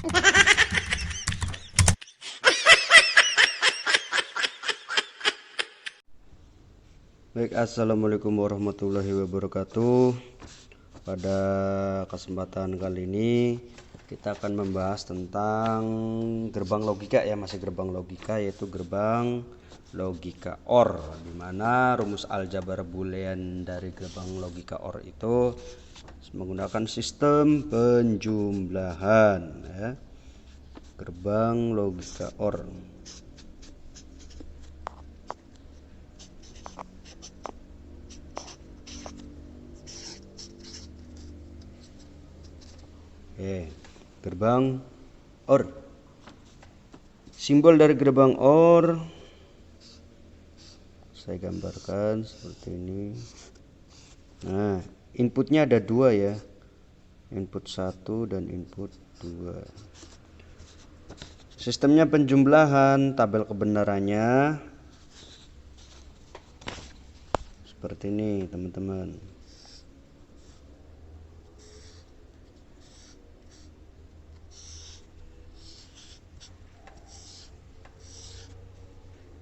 Baik, assalamualaikum warahmatullahi wabarakatuh. Pada kesempatan kali ini kita akan membahas tentang gerbang logika ya, masih gerbang logika, yaitu gerbang logika OR, dimana rumus aljabar boolean dari gerbang logika OR itu menggunakan sistem penjumlahan ya. Gerbang logika OR. Gerbang OR. Simbol dari gerbang OR saya gambarkan seperti ini. Nah, inputnya ada dua ya, input 1 dan input 2. Sistemnya penjumlahan, tabel kebenarannya seperti ini teman-teman.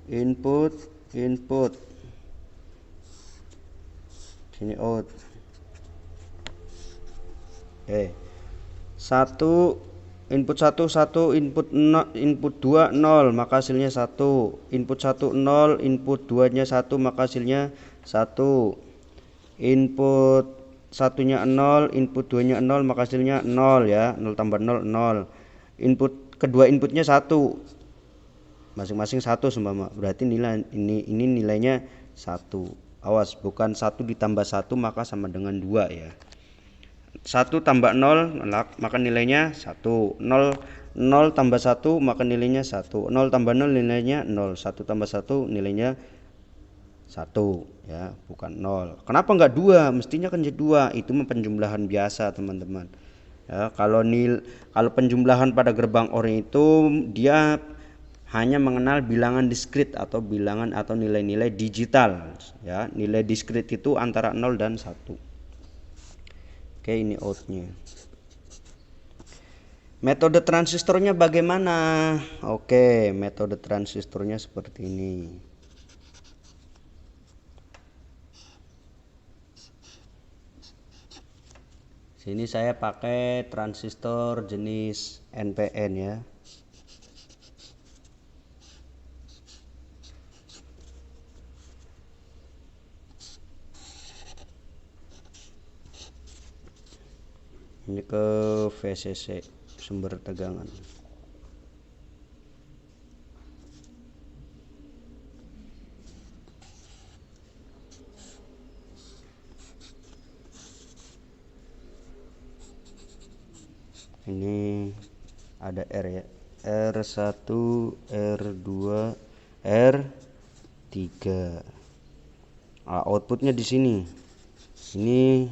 Input sini out. Satu input 1 input 0, input 2 0 maka hasilnya 1. Input 1 0, input 2 nya 1 maka hasilnya 1. Input satunya 0, input 2 nya 0 maka hasilnya 0 ya. 0 tambah 0 0. Input kedua inputnya 1, masing-masing 1 seumpama, berarti nilai ini nilainya 1. Awas, bukan 1 ditambah 1 maka sama dengan 2 ya. 1 tambah 0 maka nilainya 1. 0 tambah 1 maka nilainya 1. 0 tambah 0 nilainya 0. 1 tambah 1 nilainya 1 ya, bukan 0. Kenapa enggak 2? Mestinya kan jadi 2. Itu mah penjumlahan biasa teman-teman ya. Kalau penjumlahan pada gerbang OR itu dia hanya mengenal bilangan diskrit atau bilangan atau nilai-nilai digital ya. Nilai diskrit itu antara 0 dan 1. Oke, ini outnya. Metode transistornya bagaimana? Oke, metode transistornya seperti ini. Sini saya pakai transistor jenis NPN ya. Ini ke VCC, sumber tegangan. Ini ada R ya, R1, R2, R3. Nah, outputnya di sini. Ini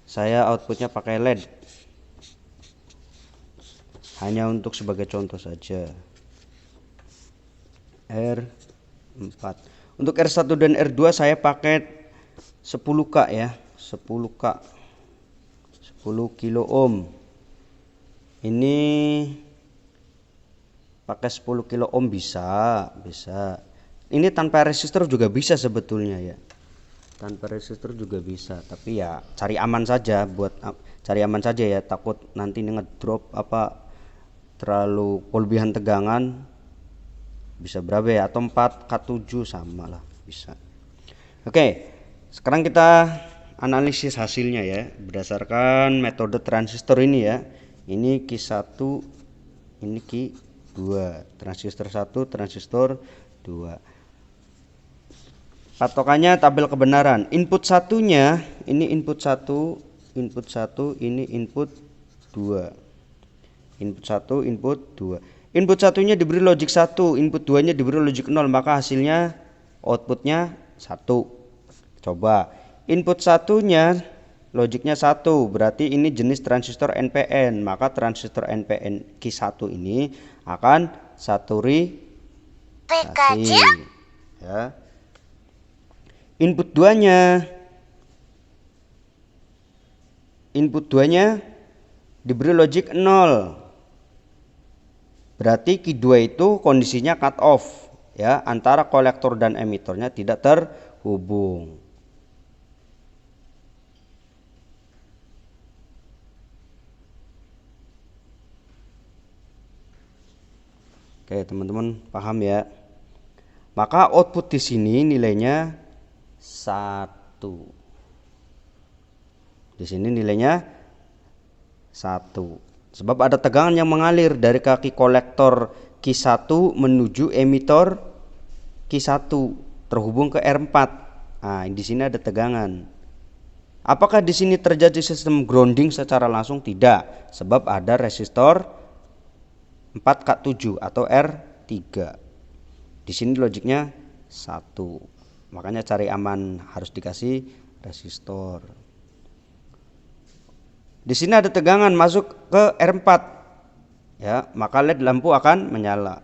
saya outputnya pakai LED. Hanya untuk sebagai contoh saja. R4. Untuk R1 dan R2 saya pakai 10K ya, 10K. 10 kilo ohm. Ini pakai 10 kilo ohm bisa. Ini tanpa resistor juga bisa sebetulnya ya. Tanpa resistor juga bisa, tapi ya cari aman saja ya, takut nanti ngedrop apa terlalu kelebihan tegangan, bisa berapa ya, atau 4K7 sama lah bisa. Oke, sekarang kita analisis hasilnya ya berdasarkan metode transistor ini ya. Ini Q1, ini Q2, transistor 1, transistor 2. Patokannya tabel kebenaran. Input satunya ini input 1, ini input 2. Input 1, input 2. Input satunya diberi logic 1, input 2 nya diberi logic 0, maka hasilnya outputnya 1. Coba input satunya logiknya 1, berarti ini jenis transistor NPN, maka transistor NPN Q1 ini akan saturisasi ya. Input 2 nya diberi logic 0, Berarti Q2 itu kondisinya cut off ya, antara kolektor dan emitornya tidak terhubung. Oke, teman-teman paham ya. Maka output di sini nilainya 1. Di sini nilainya 1. Sebab ada tegangan yang mengalir dari kaki kolektor Q1 menuju emitor Q1 terhubung ke R4. Nah, di sini ada tegangan. Apakah di sini terjadi sistem grounding secara langsung? Tidak, sebab ada resistor 4K7 atau R3. Di sini logiknya 1. Makanya cari aman harus dikasih resistor. Di sini ada tegangan masuk ke R4. Ya, maka LED lampu akan menyala.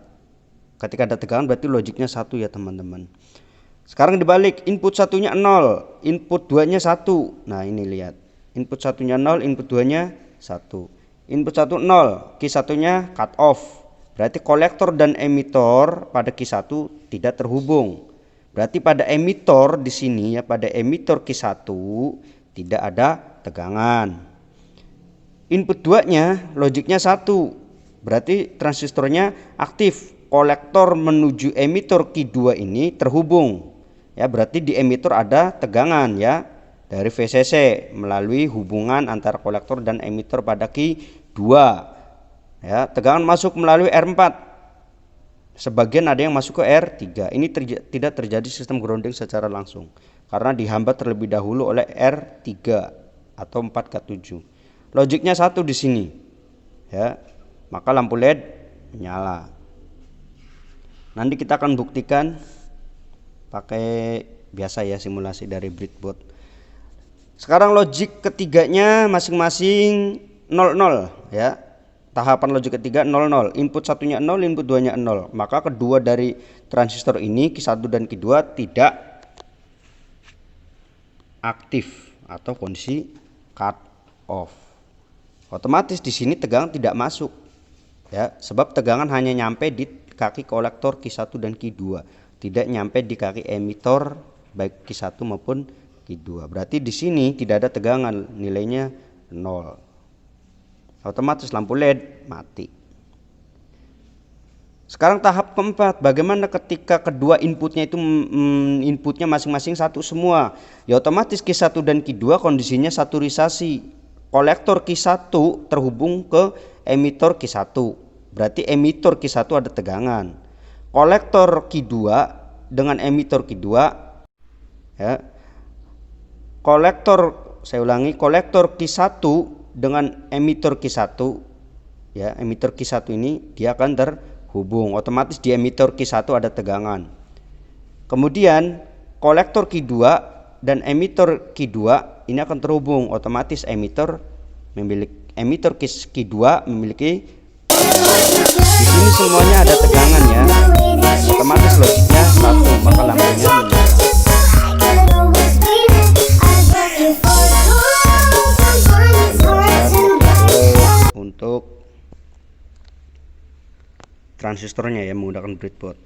Ketika ada tegangan berarti logiknya 1 ya, teman-teman. Sekarang dibalik, input satunya 0, input 2-nya 1. Nah, ini lihat. Input satunya 0, input 2-nya 1. Input 1 0, Q1-nya cut off. Berarti kolektor dan emitor pada Q1 tidak terhubung. Berarti pada emitor di sini ya, pada emitor Q1 tidak ada tegangan. Input 2-nya logiknya 1. Berarti transistornya aktif. Kolektor menuju emitor Q2 ini terhubung. Ya, berarti di emitor ada tegangan ya. Dari VCC melalui hubungan antara kolektor dan emitor pada Q2 ya, tegangan masuk melalui R4, sebagian ada yang masuk ke R3. Ini tidak terjadi sistem grounding secara langsung karena dihambat terlebih dahulu oleh R3 atau 4K7. Logiknya 1 di sini ya, maka lampu LED menyala. Nanti kita akan buktikan pakai biasa ya, simulasi dari breadboard. Sekarang logik ketiganya masing-masing 00 ya. Tahapan logik ketiga 00. Input satunya 0, input 2-nya 0. Maka kedua dari transistor ini Q1 dan Q2 tidak aktif atau kondisi cut off. Otomatis di sini tegangan tidak masuk. Ya, sebab tegangan hanya nyampe di kaki kolektor Q1 dan Q2, tidak nyampe di kaki emitor baik Q1 maupun Q2. Berarti di sini tidak ada tegangan, nilainya 0. Otomatis lampu LED mati. Sekarang tahap keempat, bagaimana ketika kedua inputnya itu inputnya masing-masing 1 semua? Ya otomatis Q1 dan Q2 kondisinya saturisasi. Kolektor Q1 terhubung ke emitor Q1. Berarti emitor Q1 ada tegangan. Kolektor Q2 dengan emitor Q2 ya. Kolektor Q1 dengan emitor Q1 ya, emitor Q1 ini dia akan terhubung. Otomatis di emitor Q1 ada tegangan. Kemudian kolektor Q2 dan emitor Q2 ini akan terhubung. Otomatis emitor Q2 memiliki di sini semuanya ada tegangan ya. Otomatis logiknya 1, maka lampunya menyala. Untuk transistornya ya, menggunakan breadboard.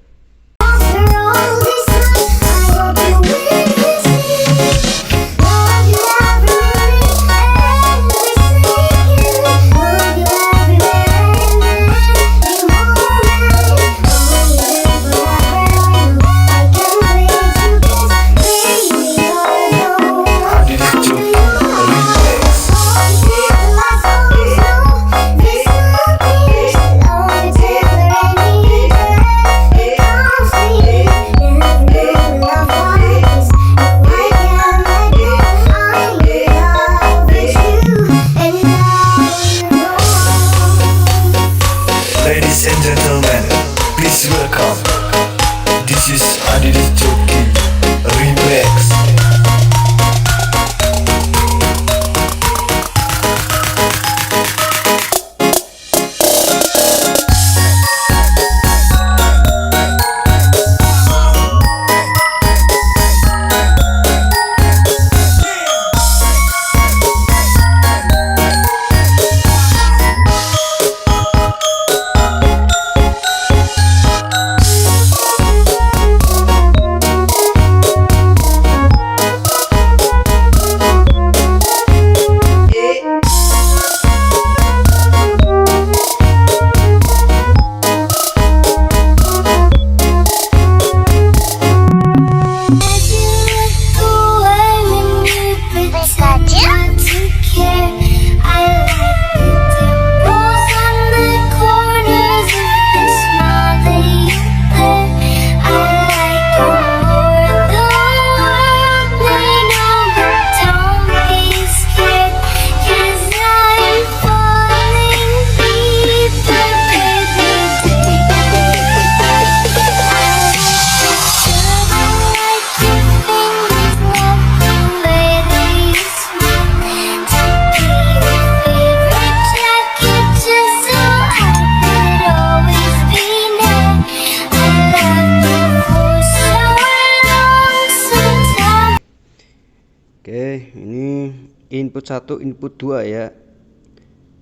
input 1 input 2 ya,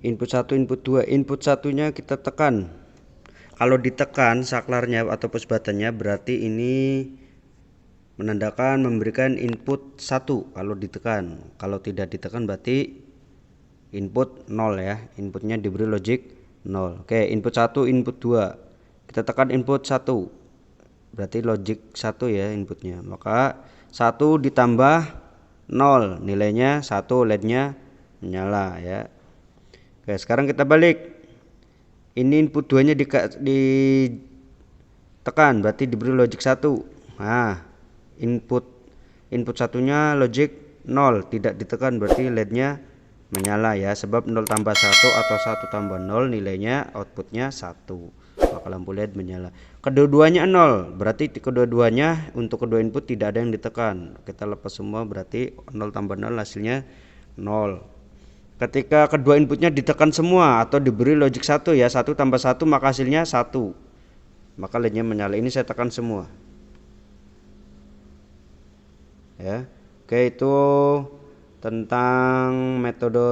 input 1 input 2. Input satunya kita tekan. Kalau ditekan saklarnya atau push buttonnya berarti ini menandakan memberikan input 1 kalau ditekan. Kalau tidak ditekan berarti input 0 ya, inputnya diberi logic 0. Oke, input 1 input 2. Kita tekan input 1 berarti logic 1 ya inputnya, maka 1 ditambah 0 nilainya 1, LED-nya menyala ya. Oke, sekarang kita balik. Ini input 2 nya ditekan berarti diberi logic 1. Nah, input satunya logic 0 tidak ditekan berarti LED-nya menyala ya, sebab 0 tambah 1 atau 1 tambah 0 nilainya outputnya 1, maka lampu LED menyala. Kedua-duanya 0 berarti kedua-duanya untuk kedua input tidak ada yang ditekan. Kita lepas semua berarti 0 tambah 0 hasilnya 0. Ketika kedua inputnya ditekan semua atau diberi logic 1 ya, 1 tambah 1 maka hasilnya 1, maka LED-nya menyala. Ini saya tekan semua ya. Oke, itu tentang metode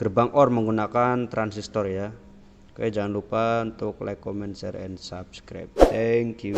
gerbang OR menggunakan transistor ya. Oke, jangan lupa untuk like, comment, share, and subscribe. Thank you.